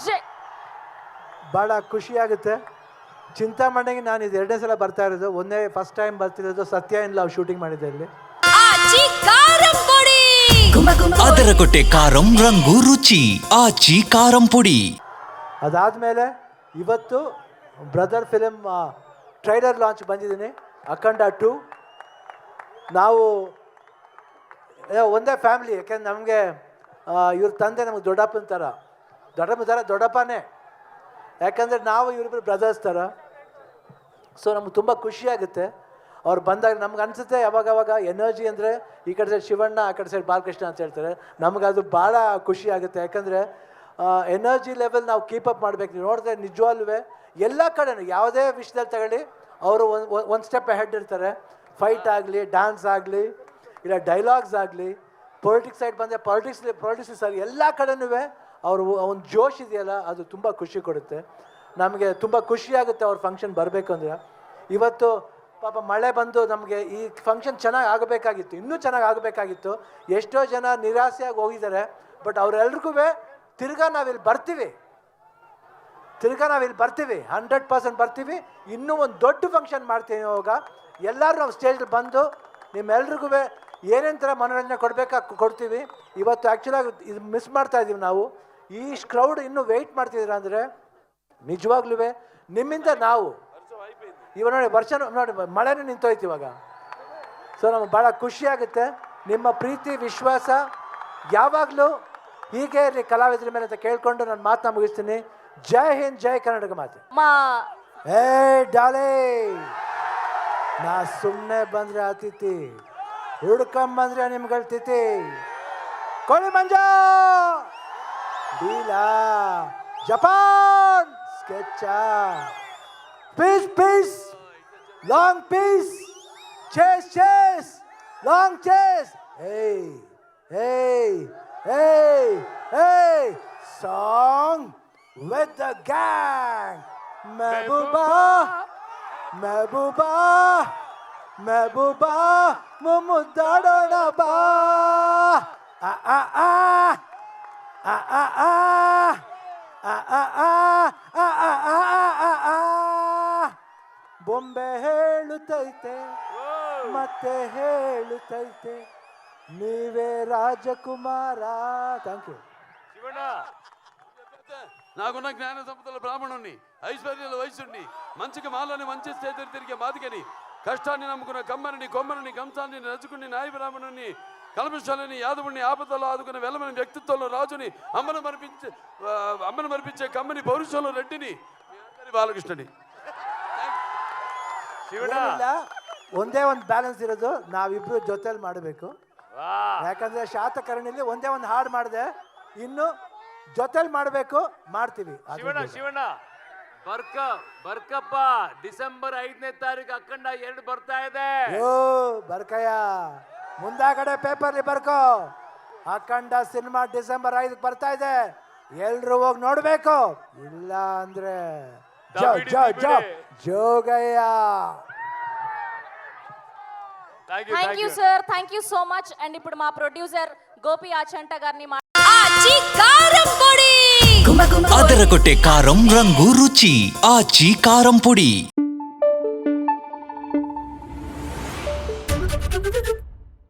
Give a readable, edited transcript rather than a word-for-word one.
ಜೈ. ಭಾಳ ಖುಷಿಯಾಗುತ್ತೆ. ಚಿಂತಾಮಣಿಗೆ ನಾನು ಇದು 2ನೇ ಸಲ ಬರ್ತಾ ಇರೋದು. ಫಸ್ಟ್ ಟೈಮ್ ಬರ್ತಿರೋದು ಸತ್ಯ ಇನ್ ಲವ್ ಶೂಟಿಂಗ್ ಮಾಡಿದ್ದೆ ಇಲ್ಲಿ. ಅದರಕೊಟ್ಟೆ ಕಾರಂ ರಂಗು ರುಚಿ ಆಚಿ ಕಾರಂ ಪುಡಿ. ಅದಾದಮೇಲೆ ಇವತ್ತು ಬ್ರದರ್ ಫಿಲಿಮ್ ಟ್ರೈಲರ್ ಲಾಂಚ್ ಬಂದಿದ್ದೀನಿ. ಅಖಂಡ 2. ನಾವು ಒಂದೇ ಫ್ಯಾಮಿಲಿ. ಯಾಕೆಂದ್ರೆ ನಮಗೆ ಇವ್ರ ತಂದೆ ನಮಗೆ ದೊಡ್ಡಪ್ಪನ ಥರ ದೊಡ್ಡಪ್ಪನೇ. ಯಾಕಂದರೆ ನಾವು ಇವರಿಬ್ಬರು ಬ್ರದರ್ಸ್ ಥರ. ಸೊ ನಮ್ಗೆ ತುಂಬ ಖುಷಿಯಾಗುತ್ತೆ ಅವ್ರು ಬಂದಾಗ. ನಮ್ಗೆ ಅನಿಸುತ್ತೆ ಯಾವಾಗವಾಗ ಎನರ್ಜಿ ಅಂದರೆ ಈ ಕಡೆ ಸೈಡ್ ಶಿವಣ್ಣ, ಆ ಕಡೆ ಸೈಡ್ ಬಾಲಕೃಷ್ಣ ಅಂತ ಹೇಳ್ತಾರೆ. ನಮಗದು ಭಾಳ ಖುಷಿ ಆಗುತ್ತೆ. ಯಾಕಂದರೆ ಎನರ್ಜಿ ಲೆವೆಲ್ ನಾವು ಕೀಪಪ್ ಮಾಡಬೇಕು. ನೀವು ನೋಡಿದ್ರೆ ನಿಜವಾಗ್ಲೂ ಎಲ್ಲ ಕಡೆನೂ ಯಾವುದೇ ವಿಷಯದಲ್ಲಿ ತಗೊಳ್ಳಿ ಅವರು ಒಂದು ಸ್ಟೆಪ್ ಹೆಡ್ ಇರ್ತಾರೆ. ಫೈಟ್ ಆಗಲಿ, ಡ್ಯಾನ್ಸ್ ಆಗಲಿ, ಇಲ್ಲ ಡೈಲಾಗ್ಸ್ ಆಗಲಿ, ಪೊಲಿಟಿಕ್ಸ್ ಸೈಡ್ ಬಂದರೆ ಪೊಲಿಟಿಕ್ಸ್ ಸರಿ, ಎಲ್ಲ ಕಡೆನೂ ಅವರು ಒಂದು ಜೋಶ್ ಇದೆಯಲ್ಲ, ಅದು ತುಂಬ ಖುಷಿ ಕೊಡುತ್ತೆ. ನಮಗೆ ತುಂಬ ಖುಷಿಯಾಗುತ್ತೆ ಅವ್ರ ಫಂಕ್ಷನ್ ಬರಬೇಕು ಅಂದರೆ. ಇವತ್ತು ಪಾಪ ಮಳೆ ಬಂದು ನಮಗೆ ಈ ಫಂಕ್ಷನ್ ಚೆನ್ನಾಗಿ ಆಗಬೇಕಾಗಿತ್ತು, ಇನ್ನೂ ಚೆನ್ನಾಗಿ ಆಗಬೇಕಾಗಿತ್ತು. ಎಷ್ಟೋ ಜನ ನಿರಾಸೆಯಾಗಿ ಹೋಗಿದ್ದಾರೆ. ಬಟ್ ಅವರೆಲ್ರಿಗೂ ತಿರ್ಗಾ ನಾವಿಲ್ಲಿ ಬರ್ತೀವಿ 100% ಬರ್ತೀವಿ. ಇನ್ನೂ ಒಂದು ದೊಡ್ಡ ಫಂಕ್ಷನ್ ಮಾಡ್ತೀವಿ. ಇವಾಗ ಎಲ್ಲರೂ ನಾವು ಸ್ಟೇಜಲ್ಲಿ ಬಂದು ನಿಮ್ಮೆಲ್ರಿಗೂ ಏನೇನು ಥರ ಮನೋರಂಜನೆ ಕೊಡ್ತೀವಿ. ಇವತ್ತು ಆ್ಯಕ್ಚುಲಾಗಿ ಇದು ಮಿಸ್ ಮಾಡ್ತಾ ಇದ್ದೀವಿ ನಾವು. ಈ ಕ್ರೌಡ್ ಇನ್ನೂ ವೆಯ್ಟ್ ಮಾಡ್ತಿದ್ದೀರ ಅಂದರೆ ನಿಜವಾಗ್ಲೂ ನಿಮ್ಮಿಂದ ನಾವು ಇವಾಗ ನೋಡಿ ಮಳೆನೂ ನಿಂತೋಯ್ತು ಇವಾಗ. ಸೊ ನಮಗೆ ಭಾಳ ಖುಷಿಯಾಗುತ್ತೆ. ನಿಮ್ಮ ಪ್ರೀತಿ ವಿಶ್ವಾಸ ಯಾವಾಗಲೂ ಹೀಗೆ ಇರಲಿ ಕಲಾವಿದರ ಮೇಲೆ ಅಂತ ಕೇಳ್ಕೊಂಡು ನಾನು ಮಾತನ್ನ ಮುಗಿಸ್ತೀನಿ. ಜೈ ಹಿಂದ್, ಜೈ ಕರ್ನಾಟಕ ಮಾತೆ. ಏ ಡಾಲೆ, ನಾ ಸುಮ್ಮನೆ ಬಂದರೆ ಅತಿಥಿ, ಹುಡ್ಕೊಂಬಂದ್ರೆ ನಿಮ್ಗಳ ತಿಥಿ. ಕೋಳಿ ಮಂಜ ಡೀಲಾ ಜಪಾನ್ ಸ್ಕೆಚ piece long piece chase long chase. Hey, song with the gang. Mehbooba, mumudadona ba. ಬೊಂಬೆ ಹೇಳುತ್ತೈತೆ ಮತ್ತೆ ಹೇಳುತ್ತೈತೆ, ನೀವೇ ರಾಜಕುಮಾರ. Thank you. ಶಿವಣ್ಣ, నాకున్న జ్ఞాన సంపదల బ్రాహ్మణుణ్ణి, ఐశ్వర్యాల వయసుణ్ణి, మంచికి మాలని మంచి చేతులు తిరిగే మాదిగని, కష్టాన్ని నమ్ముకున్న కమ్మని కొమ్మని కంసాన్ని నచ్చుకుని నాయ బ్రాహ్మణుణ్ణి, కల్పశాలని యాదవుణ్ణి, ఆపదలో ఆదుకున్న వెలమని వ్యక్తిత్వంలో రాజుని, అమ్మను మరిపించే కమ్మని పౌరుషంలో రెడ్డిని, బాలకృష్ణని. ಒಂದೇ ಒಂದು ಬ್ಯಾಲೆನ್ಸ್ ಇರೋದು, ನಾವಿಬ್ರು ಜೊತೆಲಿ ಮಾಡಬೇಕು. ಯಾಕಂದ್ರೆ ಶಾತಕರ್ಣಿಲಿ ಒಂದೇ ಒಂದು ಹಾಡು ಮಾಡಿದೆ, ಇನ್ನು ಜೊತೆಲಿ ಮಾಡಬೇಕು, ಮಾಡ್ತೀವಿ. ಶಿವಣ್ಣ ಬರ್ಕಪ್ಪ, ಡಿಸೆಂಬರ್ 5ನೇ ತಾರೀಕು ಅಖಂಡ 2 ಬರ್ತಾ ಇದೆ. ಬರ್ಕಯ್ಯ, ಮುಂದಾಗಡೆ ಪೇಪರ್ಲಿ ಬರ್ಕೋ. ಅಖಂಡ ಸಿನಿಮಾ ಡಿಸೆಂಬರ್ 5ಕ್ಕೆ ಬರ್ತಾ ಇದೆ. ಎಲ್ರು ಹೋಗಿ ನೋಡ್ಬೇಕು. ಇಲ್ಲ ಅಂದ್ರೆ Jogayya. Thank you sir, thank you so much. And ఇప్పుడు మా ప్రొడ్యూసర్ గోపి ఆచంట గారిని ಅದರಕೊಟ್ಟೆ ಕಾರಂ ರಂಗು ರುಚಿ ಆಚಿ ಕಾರಂ ಪುಡಿ.